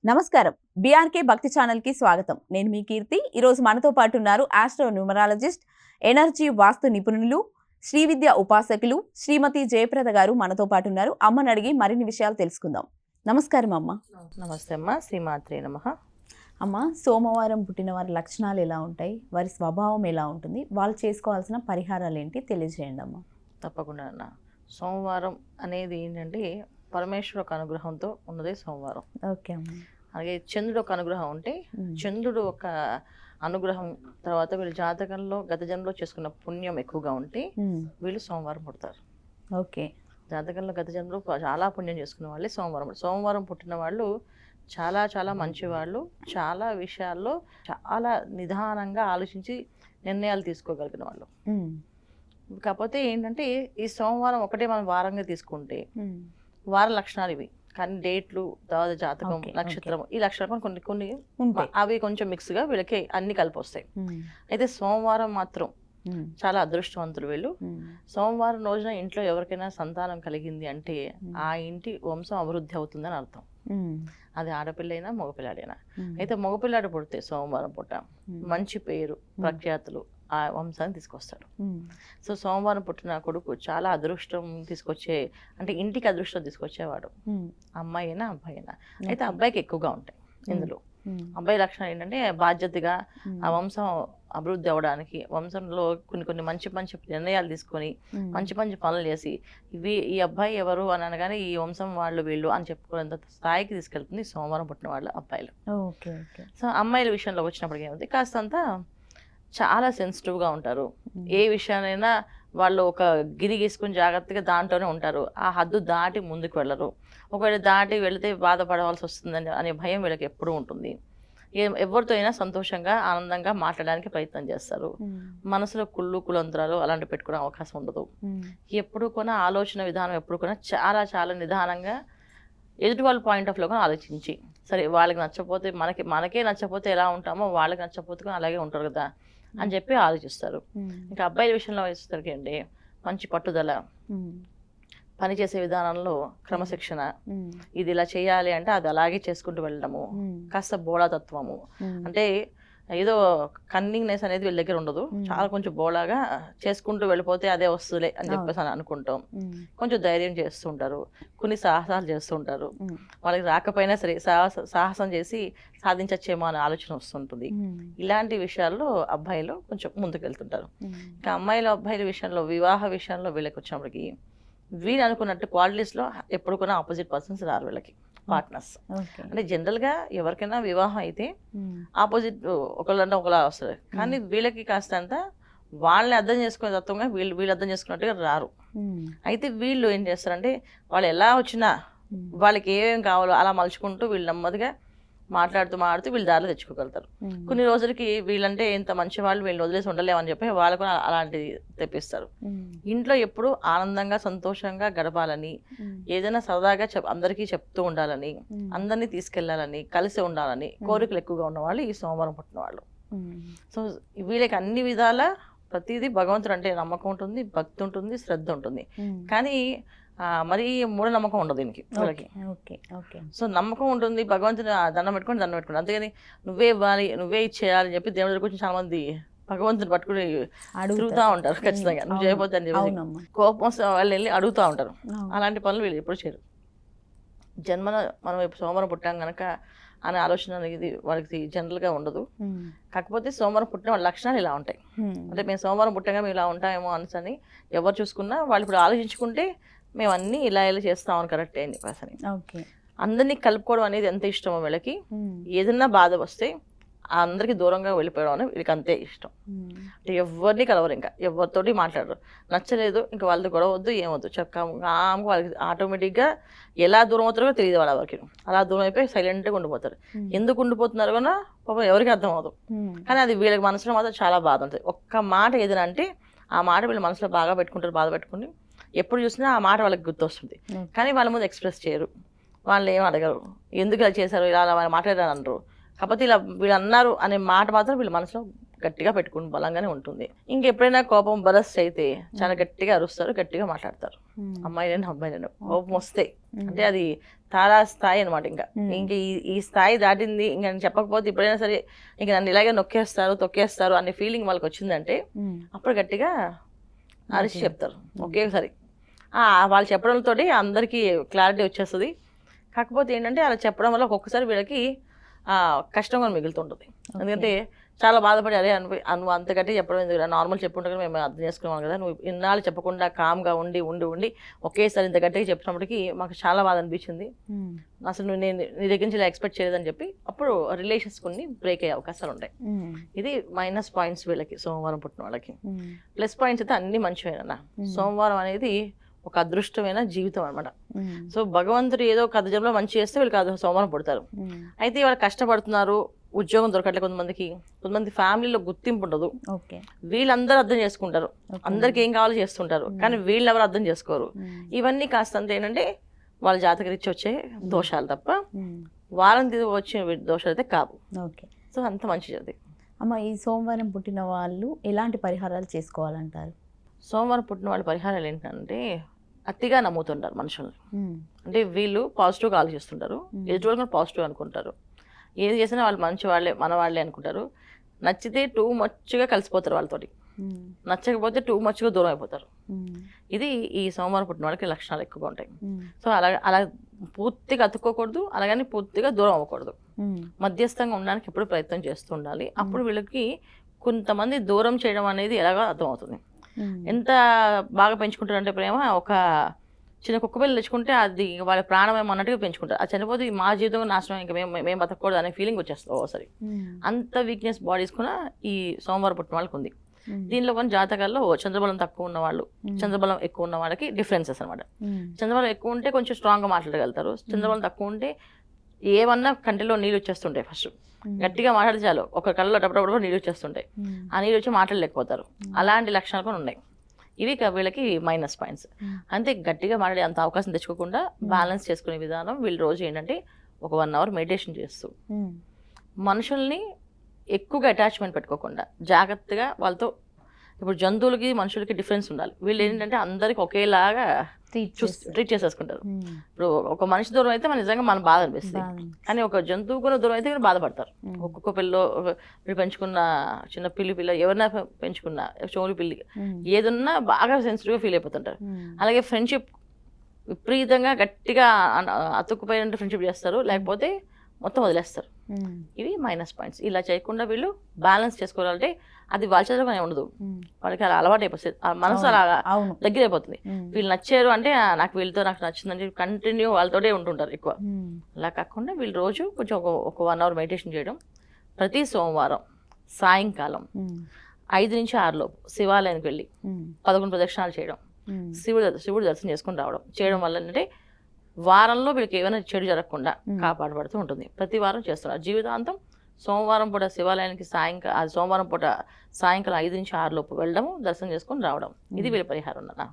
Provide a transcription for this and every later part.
నమస్కారం. బీఆర్కే భక్తి ఛానల్ కి స్వాగతం. నేను మీ కీర్తి. ఈ రోజు మనతో పాటు ఉన్నారు ఆస్ట్రో న్యూమరాలజిస్ట్, ఎనర్జీ వాస్తు నిపుణులు, శ్రీ విద్య ఉపాసకులు శ్రీమతి జయప్రద గారు మనతో పాటు ఉన్నారు. అమ్మని అడిగి మరిన్ని విషయాలు తెలుసుకుందాం. నమస్కారం అమ్మ. నమస్తే అమ్మ. శ్రీమాత్రే నమః. అమ్మ, సోమవారం పుట్టిన వారి లక్షణాలు ఎలా ఉంటాయి, వారి స్వభావం ఎలా ఉంటుంది, వాళ్ళు చేసుకోవాల్సిన పరిహారాలు ఏంటి తెలియజేయండి అమ్మ. తప్పకుండా అన్న. సోమవారం అనేది ఏంటంటే పరమేశ్వర ఒక అనుగ్రహంతో ఉన్నదే సోమవారం. ఓకే అమ్మ. అలాగే చంద్రుడు ఒక అనుగ్రహం ఉంటే చంద్రుడు ఒక అనుగ్రహం తర్వాత వీళ్ళ జాతకంలో గత జన్మలో చేసుకున్న పుణ్యం ఎక్కువగా ఉంటే వీళ్ళు సోమవారం పుడతారు. ఓకే. జాతకంలో గత జన్మలో చాలా పుణ్యం చేసుకున్న వాళ్ళే సోమవారం పుట్టిన వాళ్ళు చాలా చాలా మంచివాళ్ళు. చాలా విషయాల్లో చాలా నిదానంగా ఆలోచించి నిర్ణయాలు తీసుకోగలిగిన వాళ్ళు. కాకపోతే ఏంటంటే ఈ సోమవారం ఒకటే మనం వారంగా తీసుకుంటే వార లక్షణాలు ఇవి, కానీ డేట్లు తర్వాత జాతకం నక్షత్రం ఈ లక్షణాలు కొన్ని కొన్ని అవి కొంచెం మిక్స్గా వీళ్ళకి అన్ని కలిపి వస్తాయి. అయితే సోమవారం మాత్రం చాలా అదృష్టవంతులు వీళ్ళు. సోమవారం రోజున ఇంట్లో ఎవరికైనా సంతానం కలిగింది అంటే ఆ ఇంటి వంశం అభివృద్ధి అవుతుందని అర్థం. అది ఆడపిల్లైనా మగపిల్లాడైనా. అయితే మగపిల్లాడు పుడితే సోమవారం పూట మంచి పేరు ప్రఖ్యాతులు ఆ వంశాన్ని తీసుకొస్తాడు. సో సోమవారం పుట్టిన కొడుకు చాలా అదృష్టం తీసుకొచ్చే, అంటే ఇంటికి అదృష్టం తీసుకొచ్చేవాడు, అమ్మాయి అయినా అబ్బాయి అయినా. అయితే అబ్బాయికి ఎక్కువగా ఉంటాయి ఇందులో. అబ్బాయి లక్షణాలు ఏంటంటే బాధ్యతగా ఆ వంశం అభివృద్ధి అవ్వడానికి వంశంలో కొన్ని కొన్ని మంచి మంచి నిర్ణయాలు తీసుకొని మంచి మంచి పనులు చేసి ఈ అబ్బాయి ఎవరు అని అనగానే ఈ వంశం వాళ్ళు వీళ్ళు అని చెప్పుకునేంత స్థాయికి తీసుకెళ్తుంది సోమవారం పుట్టిన వాళ్ళ అబ్బాయిలు. సో అమ్మాయిల విషయంలో వచ్చినప్పటికీ ఏముంది, కాస్తంతా చాలా సెన్సిటివ్గా ఉంటారు. ఏ విషయానైనా వాళ్ళు ఒక గిరి గీసుకుని జాగ్రత్తగా దాంట్లోనే ఉంటారు. ఆ హద్దు దాటి ముందుకు వెళ్ళరు. ఒకవేళ దాటి వెళితే బాధపడవలసి వస్తుందని అనే భయం వీళ్ళకి ఎప్పుడూ ఉంటుంది. ఎవరితో అయినా సంతోషంగా ఆనందంగా మాట్లాడడానికి ప్రయత్నం చేస్తారు. మనసులో కులంతరాలు అలాంటి పెట్టుకునే అవకాశం ఉండదు. ఎప్పుడు కూడా ఆలోచన విధానం ఎప్పుడు కూడా చాలా చాలా నిదానంగా ఎదుటి వాళ్ళ పాయింట్ ఆఫ్ వ్యూగా ఆలోచించి, సరే వాళ్ళకి నచ్చకపోతే మనకే నచ్చకపోతే ఎలా ఉంటామో వాళ్ళకి నచ్చకపోతే అలాగే ఉంటారు కదా అని చెప్పి ఆలోచిస్తారు. ఇంకా అబ్బాయిల విషయంలో వచ్చేసరికి అండి మంచి పట్టుదల, పనిచేసే విధానంలో క్రమశిక్షణ, ఇది ఇలా చేయాలి అంటే అది అలాగే చేసుకుంటూ వెళ్ళడము, కాస్త బోళాతత్వము, అంటే ఏదో కన్నింగ్నెస్ అనేది వీళ్ళ దగ్గర ఉండదు. చాలా కొంచెం బోళాగా చేసుకుంటూ వెళ్ళిపోతే అదే వస్తులే అని చెప్పేసి అని అనుకుంటాం. కొంచెం ధైర్యం చేస్తుంటారు, కొన్ని సాహసాలు చేస్తుంటారు. వాళ్ళకి రాకపోయినా సరే సాహసం చేసి సాధించచ్చేమో అనే ఆలోచన వస్తుంటుంది. ఇలాంటి విషయాల్లో అబ్బాయిలు కొంచెం ముందుకెళ్తుంటారు. ఇంకా అబ్బాయిల విషయంలో వివాహ విషయంలో వీళ్ళకి వచ్చినప్పటికీ వీళ్ళు అనుకున్నట్టు క్వాలిటీస్లో ఎప్పుడు కూడా ఆపోజిట్ పర్సన్స్ రారు వీళ్ళకి పార్ట్నర్స్. అంటే జనరల్గా ఎవరికైనా వివాహం అయితే ఆపోజిట్ ఒకళ్ళంటే ఒకలా వస్తుంది, కానీ వీళ్ళకి కాస్త అంతా వాళ్ళని అర్థం చేసుకునే తత్వంగా వీళ్ళు అర్థం చేసుకున్నట్టుగా రారు. అయితే వీళ్ళు ఏం చేస్తారంటే వాళ్ళు ఎలా వచ్చినా వాళ్ళకి ఏమేమి కావాలో అలా మలుచుకుంటూ వీళ్ళు నెమ్మదిగా మాట్లాడుతూ వీళ్ళు దారిలో తెచ్చుకోగలుగుతారు. కొన్ని రోజులకి వీళ్ళంటే ఇంత మంచి వాళ్ళు వీళ్ళు వదిలేసి ఉండలేమని చెప్పి వాళ్ళు కూడా అలాంటిది తెప్పిస్తారు. ఇంట్లో ఎప్పుడు ఆనందంగా సంతోషంగా గడపాలని, ఏదైనా సరదాగా అందరికీ చెప్తూ ఉండాలని, అందరినీ తీసుకెళ్లాలని, కలిసి ఉండాలని కోరికలు ఎక్కువగా ఉన్నవాళ్ళు ఈ సోమవారం పుట్టిన వాళ్ళు. సో వీళ్ళకి అన్ని విధాల ప్రతిదీ భగవంతుడు అంటే నమ్మకం ఉంటుంది, భక్తి ఉంటుంది, శ్రద్ధ ఉంటుంది. కానీ మరి మూఢనమ్మకం ఉండదు దీనికి వీళ్ళకి. సో నమ్మకం ఉంటుంది, భగవంతుని దండం పెట్టుకుని అంతేగాని నువ్వే ఇవ్వాలి నువ్వే ఇచ్చేయాలని చెప్పి దేవుడి దగ్గర కొంచెం చాలా మంది భగవంతుని పట్టుకుని తిరుగుతూ ఉంటారు. ఖచ్చితంగా నువ్వు చేయబోతే అని చెప్పి కోపం వాళ్ళు వెళ్ళి అడుగుతూ ఉంటారు. అలాంటి పనులు వీళ్ళు ఎప్పుడు చేయరు. జన్మన మనం సోమవారం పుట్టాం కనుక అనే ఆలోచన అనేది వాళ్ళకి జనరల్గా ఉండదు. కాకపోతే సోమవారం పుట్టిన వాళ్ళ లక్షణాలు ఇలా ఉంటాయి. అంటే మేము సోమవారం పుట్టాక మేము ఇలా ఉంటామేమో అని ఎవరు చూసుకున్నా వాళ్ళు ఇప్పుడు ఆలోచించుకుంటే మేము అన్నీ ఇలా చేస్తామని కరెక్టే అని చెప్పేసి అందరినీ కలుపుకోవడం అనేది ఎంత ఇష్టమో వీళ్ళకి. ఏదన్నా బాధ వస్తే అందరికీ దూరంగా వెళ్ళిపోవడం అనేది వీళ్ళకి అంతే ఇష్టం. అంటే ఎవరిని కలవరు, ఇంకా ఎవరితోటి మాట్లాడరు. నచ్చలేదు ఇంకా వాళ్ళతో గొడవ వద్దు ఏమొద్దు చక్కగా వాళ్ళకి ఆటోమేటిక్గా ఎలా దూరం అవుతారో తెలియదు వాళ్ళ వరకు. అలా దూరం అయిపోయి సైలెంట్గా ఉండిపోతారు. ఎందుకు ఉండిపోతున్నారు కూడా పాపం ఎవరికి అర్థం అవ్వదు. కానీ అది వీళ్ళకి మనసులో మాత్రం చాలా బాధ ఉంటుంది. ఒక్క మాట ఏదైనా అంటే ఆ మాట వీళ్ళ మనసులో బాగా పెట్టుకుంటారు, బాధ పెట్టుకుని ఎప్పుడు చూసినా ఆ మాట వాళ్ళకి గుర్తొస్తుంది. కానీ వాళ్ళ ముందు ఎక్స్ప్రెస్ చేయరు, వాళ్ళు ఏం అడగరు, ఎందుకు ఇలా చేశారు ఇలా అలా మాట్లాడారు అనరు. కాకపోతే ఇలా వీళ్ళు అన్నారు అనే మాట మాత్రం వీళ్ళ మనసులో గట్టిగా పెట్టుకుని బలంగానే ఉంటుంది. ఇంకెప్పుడైనా కోపం బరస్ట్ అయితే చాలా గట్టిగా అరుస్తారు, గట్టిగా మాట్లాడతారు. అమ్మాయిలైనా అబ్బాయిలైనా కోపం వస్తే అంటే అది తారా స్థాయి అనమాట. ఇంక ఈ స్థాయి దాటింది, ఇంకా నేను చెప్పకపోతే ఇప్పుడైనా సరే ఇంక నన్ను ఇలాగే నొక్కేస్తారు తొక్కేస్తారు అనే ఫీలింగ్ వాళ్ళకి వచ్చిందంటే అప్పుడు గట్టిగా అరిచి చెప్తారు ఒకేసారి. వాళ్ళు చెప్పడంతో అందరికీ క్లారిటీ వచ్చేస్తుంది. కాకపోతే ఏంటంటే అలా చెప్పడం వల్ల ఒక్కొక్కసారి వీళ్ళకి కష్టంగా మిగులుతుంటుంది. ఎందుకంటే చాలా బాధపడి అరే నువ్వు అంత గట్టి చెప్పడం ఎందుకు, నార్మల్ చెప్పుకుంటే మేము అర్థం చేసుకున్నాం కదా, నువ్వు ఇన్నాళ్ళు చెప్పకుండా కామ్గా ఉండి ఉండి ఉండి ఒకేసారి ఇంత గట్టిగా చెప్పినప్పటికీ మాకు చాలా బాధ అనిపించింది, అసలు నేను నీ దగ్గర నుంచి ఇలా ఎక్స్పెక్ట్ చేయలేదని చెప్పి అప్పుడు రిలేషన్స్ కొన్ని బ్రేక్ అయ్యే అవకాశాలు ఉంటాయి. ఇది మైనస్ పాయింట్స్ వీళ్ళకి, సోమవారం పుట్టిన వాళ్ళకి. ప్లస్ పాయింట్స్ అయితే అన్ని మంచివేనా. సోమవారం అనేది ఒక అదృష్టమైన జీవితం అనమాట. సో భగవంతుడు ఏదో ఒక జన్మలో మంచి చేస్తే వీళ్ళకి అది సోమవారం పుడతారు. అయితే వాళ్ళు కష్టపడుతున్నారు, ఉద్యోగం దొరకట్లేదు కొంతమంది ఫ్యామిలీలో గుర్తింపు ఉండదు, వీళ్ళందరూ అర్థం చేసుకుంటారు, అందరికి ఏం కావాలో చేస్తుంటారు, కానీ వీళ్ళు ఎవరు అర్థం చేసుకోరు. ఇవన్నీ కాస్తంత ఏంటంటే వాళ్ళ జాతకరీత్యా వచ్చే దోషాలు తప్ప వాళ్ళని వచ్చే దోషాలు అయితే కావు. సో అంత మంచిది. అమ్మ, ఈ సోమవారం పుట్టిన వాళ్ళు ఎలాంటి పరిహారాలు చేసుకోవాలంటారు? సోమవారం పుట్టిన వాళ్ళ పరిహారాలు ఏంటంటే అతిగా నమ్ముతుంటారు మనుషుల్ని. అంటే వీళ్ళు పాజిటివ్గా ఆలోచిస్తుంటారు, ఎదుటి వాళ్ళు కూడా పాజిటివ్ అనుకుంటారు, ఏది చేసినా వాళ్ళు మంచి వాళ్ళే మన వాళ్ళే అనుకుంటారు. నచ్చితే టూ మచ్గా కలిసిపోతారు వాళ్ళతోటి, నచ్చకపోతే టూ మచ్గా దూరం అయిపోతారు. ఇది ఈ సోమవారం పుట్టిన వాళ్ళకి లక్షణాలు ఎక్కువగా ఉంటాయి. సో అలా పూర్తిగా అతుక్కోకూడదు, అలాగని పూర్తిగా దూరం అవ్వకూడదు, మధ్యస్థంగా ఉండడానికి ఎప్పుడు ప్రయత్నం చేస్తూ ఉండాలి. అప్పుడు వీళ్ళకి కొంతమంది దూరం చేయడం అనేది ఎలాగో అర్థమవుతుంది. ఎంత బాగా పెంచుకుంటారంటే ప్రేమ, ఒక చిన్న కుక్క పిల్లలు తెచ్చుకుంటే అది వాళ్ళ ప్రాణమేమో అన్నట్టుగా పెంచుకుంటారు. అది చనిపోతే మా జీవితంలో నాశనం, ఇంకా మేము బతకూడదు అనే ఫీలింగ్ వచ్చేస్తుంది ఒకసారి. అంత వీక్నెస్ బాడీస్ కూడా ఈ సోమవారం పుట్టిన వాళ్ళకి ఉంది. దీనిలో కొన్ని జాతకాల్లో చంద్రబలం తక్కువ ఉన్న వాళ్ళు, చంద్రబలం ఎక్కువ ఉన్న వాళ్ళకి డిఫరెన్సెస్ అనమాట. చంద్రబలం ఎక్కువ ఉంటే కొంచెం స్ట్రాంగ్గా మాట్లాడగలుగుతారు, చంద్రబలం తక్కువ ఉంటే ఏమన్నా కంటిలో నీళ్ళు వచ్చేస్తుంటాయి, ఫస్ట్ గట్టిగా మాట్లాడితే చాలు ఒక కళ్ళలో టపటప్పుడు నీళ్ళు వచ్చేస్తుంటాయి, ఆ నీళ్ళు వచ్చి మాట్లాడలేకపోతారు. అలాంటి లక్షణాలు కూడా ఉన్నాయి. ఇవి వీళ్ళకి మైనస్ పాయింట్స్. అంతే గట్టిగా మాట్లాడే అంత అవకాశం తెచ్చుకోకుండా బ్యాలెన్స్ చేసుకునే విధానం వీళ్ళు రోజు ఏంటంటే ఒక 1 hour మెడిటేషన్ చేస్తూ, మనుషుల్ని ఎక్కువగా అటాచ్మెంట్ పెట్టుకోకుండా జాగ్రత్తగా వాళ్ళతో, ఇప్పుడు జంతువులకి మనుషులకి డిఫరెన్స్ ఉండాలి. వీళ్ళు ఏంటంటే అందరికి ఒకేలాగా ట్రీట్ చేసేసుకుంటారు. ఇప్పుడు ఒక మనిషి దూరం అయితే మన నిజంగా మన బాధ అనిపిస్తుంది, కానీ ఒక జంతువు కూడా దూరం అయితే బాధపడతారు. ఒక్కొక్క పిల్ల మీరు పెంచుకున్న చిన్న పిల్ల ఎవరైనా పెంచుకున్న చోలి పిల్లి ఏదన్నా బాగా సెన్సిటివ్గా ఫీల్ అయిపోతుంటారు. అలాగే ఫ్రెండ్షిప్ విపరీతంగా గట్టిగా అతుక్కుపోయినట్టు ఫ్రెండ్షిప్ చేస్తారు, లేకపోతే మొత్తం వదిలేస్తారు. ఇవి మైనస్ పాయింట్స్. ఇలా చేయకుండా వీళ్ళు బ్యాలెన్స్ చేసుకోవాలంటే అది వాళ్ళ చేతలోనే ఉండదు, వాళ్ళకి అలా అలవాటు అయిపోతుంది, ఆ మనసు అలా దగ్గర అయిపోతుంది. వీళ్ళు నచ్చారు అంటే నాకు వీళ్ళతో నాకు నచ్చిందని కంటిన్యూ వాళ్ళతోనే ఉంటుంటారు ఎక్కువ. అలా కాకుండా వీళ్ళు రోజు కొంచెం ఒక 1 hour మెడిటేషన్ చేయడం, ప్రతి సోమవారం సాయంకాలం 5 నుంచి 6 లోపు శివాలయానికి వెళ్ళి 11 ప్రదక్షిణాలు చేయడం, శివుడు దర్శనం చేసుకుని రావడం చేయడం వల్ల అంటే వారంలో వీళ్ళకి ఏమైనా చెడు జరగకుండా కాపాడబడుతూ ఉంటుంది. ప్రతి వారం చేస్తున్నారు జీవితాంతం. సోమవారం పూట శివాలయానికి సోమవారం పూట సాయంకాలం 5 నుంచి 6 లోపు వెళ్ళడం, దర్శనం చేసుకొని రావడం, ఇది వీళ్ళ పరిహారం అన్న.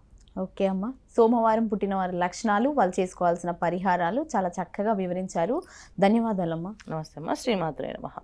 ఓకే అమ్మ, సోమవారం పుట్టిన వారి లక్షణాలు, వాళ్ళు చేసుకోవాల్సిన పరిహారాలు చాలా చక్కగా వివరించారు. ధన్యవాదాలమ్మా. నమస్తే అమ్మ. శ్రీమాత్రే నమః.